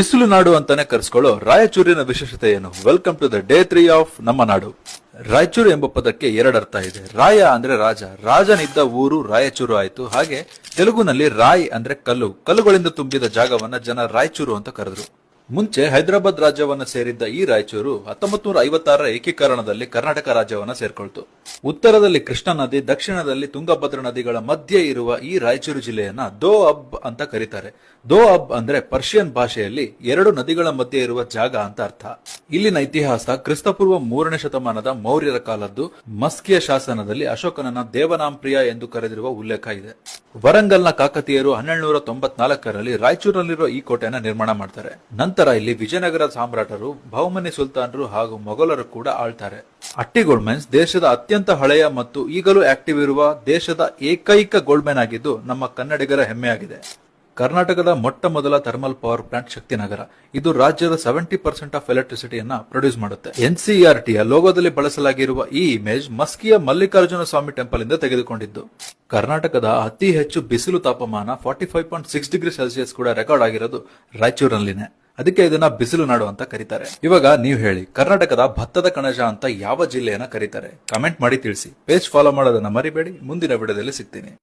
ಬಿಸಿಲು ನಾಡು ಅಂತಾನೆ ಕರೆಸ್ಕೊಳ್ಳೋ ರಾಯಚೂರಿನ ವಿಶೇಷತೆ ಏನು? Welcome to the day 3 of ನಮ್ಮ ನಾಡು. ರಾಯಚೂರು ಎಂಬ ಪದಕ್ಕೆ ಎರಡರ್ಥ ಇದೆ. ರಾಯ ಅಂದ್ರೆ ರಾಜ, ರಾಜನಿದ್ದ ಊರು ರಾಯಚೂರು ಆಯ್ತು. ಹಾಗೆ ತೆಲುಗುನಲ್ಲಿ ರಾಯ್ ಅಂದ್ರೆ ಕಲ್ಲು, ಕಲ್ಲುಗಳಿಂದ ತುಂಬಿದ ಜಾಗವನ್ನ ಜನ ರಾಯಚೂರು ಅಂತ ಕರೆದ್ರು. ಮುಂಚೆ ಹೈದರಾಬಾದ್ ರಾಜ್ಯವನ್ನ ಸೇರಿದ್ದ ಈ ರಾಯಚೂರು 1956ರ ಏಕೀಕರಣದಲ್ಲಿ ಕರ್ನಾಟಕ ರಾಜ್ಯವನ್ನ ಸೇರ್ಕೊಳ್ತು. ಉತ್ತರದಲ್ಲಿ ಕೃಷ್ಣಾ ನದಿ, ದಕ್ಷಿಣದಲ್ಲಿ ತುಂಗಭದ್ರಾ ನದಿಗಳ ಮಧ್ಯೆ ಇರುವ ಈ ರಾಯಚೂರು ಜಿಲ್ಲೆಯನ್ನ ದೋ ಅಬ್ ಅಂತ ಕರೀತಾರೆ. ದೋ ಅಬ್ ಅಂದ್ರೆ ಪರ್ಷಿಯನ್ ಭಾಷೆಯಲ್ಲಿ ಎರಡು ನದಿಗಳ ಮಧ್ಯೆ ಇರುವ ಜಾಗ ಅಂತ ಅರ್ಥ. ಇಲ್ಲಿನ ಇತಿಹಾಸ ಕ್ರಿಸ್ತಪೂರ್ವ 3ನೇ ಶತಮಾನದ ಮೌರ್ಯರ ಕಾಲದ್ದು. ಮಸ್ಕಿಯ ಶಾಸನದಲ್ಲಿ ಅಶೋಕನನ್ನ ದೇವನಾಂಪ್ರಿಯ ಎಂದು ಕರೆದಿರುವ ಉಲ್ಲೇಖ ಇದೆ. ವರಂಗಲ್ನ ಕಾಕತೀಯರು 1294ರಲ್ಲಿ ರಾಯಚೂರಿನಲ್ಲಿರುವ ಈ ಕೋಟೆಯನ್ನ ನಿರ್ಮಾಣ ಮಾಡ್ತಾರೆ. ನಂತರ ಇಲ್ಲಿ ವಿಜಯನಗರ ಸಾಮ್ರಾಟರು, ಬಹುಮನಿ ಸುಲ್ತಾನರು ಹಾಗೂ ಮೊಘಲರು ಕೂಡ ಆಳ್ತಾರೆ. ಅಟ್ಟಿ ಗೋಲ್ಡ್ ಮೈನ್ಸ್ ದೇಶದ ಅತ್ಯಂತ ಹಳೆಯ ಮತ್ತು ಈಗಲೂ ಆಕ್ಟಿವ್ ಇರುವ ದೇಶದ ಏಕೈಕ ಗೋಲ್ಡ್ ಮೈನ್ ಆಗಿದ್ದು ನಮ್ಮ ಕನ್ನಡಿಗರ ಹೆಮ್ಮೆಯಾಗಿದೆ. ಕರ್ನಾಟಕದ ಮೊಟ್ಟ ಮೊದಲ ಥರ್ಮಲ್ ಪವರ್ ಪ್ಲಾಂಟ್ ಶಕ್ತಿನಗರ. ಇದು ರಾಜ್ಯದ 70% ಆಫ್ ಎಲೆಕ್ಟ್ರಿಸಿಟಿಯನ್ನ ಪ್ರೊಡ್ಯೂಸ್ ಮಾಡುತ್ತೆ. ಎನ್ಸಿಇಆರ್ಟಿಯ ಲೋಗೋದಲ್ಲಿ ಬಳಸಲಾಗಿರುವ ಈ ಇಮೇಜ್ ಮಸ್ಕಿಯ ಮಲ್ಲಿಕಾರ್ಜುನ ಸ್ವಾಮಿ ಟೆಂಪಲ್ ಇಂದ ತೆಗೆದುಕೊಂಡಿದ್ದು. ಕರ್ನಾಟಕದ ಅತಿ ಹೆಚ್ಚು ಬಿಸಿಲು ತಾಪಮಾನ 45.6 ಡಿಗ್ರಿ ಸೆಲ್ಸಿಯಸ್ ಕೂಡ ರೆಕಾರ್ಡ್ ಆಗಿರೋದು ರಾಯಚೂರಿನಲ್ಲಿನೇ. ಅದಕ್ಕೆ ಇದನ್ನ ಬಿಸಿಲು ನಾಡು ಅಂತ ಕರೀತಾರೆ. ಇವಾಗ ನೀವು ಹೇಳಿ, ಕರ್ನಾಟಕದ ಭತ್ತದ ಕಣಜ ಅಂತ ಯಾವ ಜಿಲ್ಲೆಯನ್ನ ಕರೀತಾರೆ? ಕಮೆಂಟ್ ಮಾಡಿ ತಿಳಿಸಿ. ಪೇಜ್ ಫಾಲೋ ಮಾಡೋದನ್ನ ಮರಿಬೇಡಿ. ಮುಂದಿನ ವಿಡಿಯೋದಲ್ಲಿ ಸಿಗ್ತೀನಿ.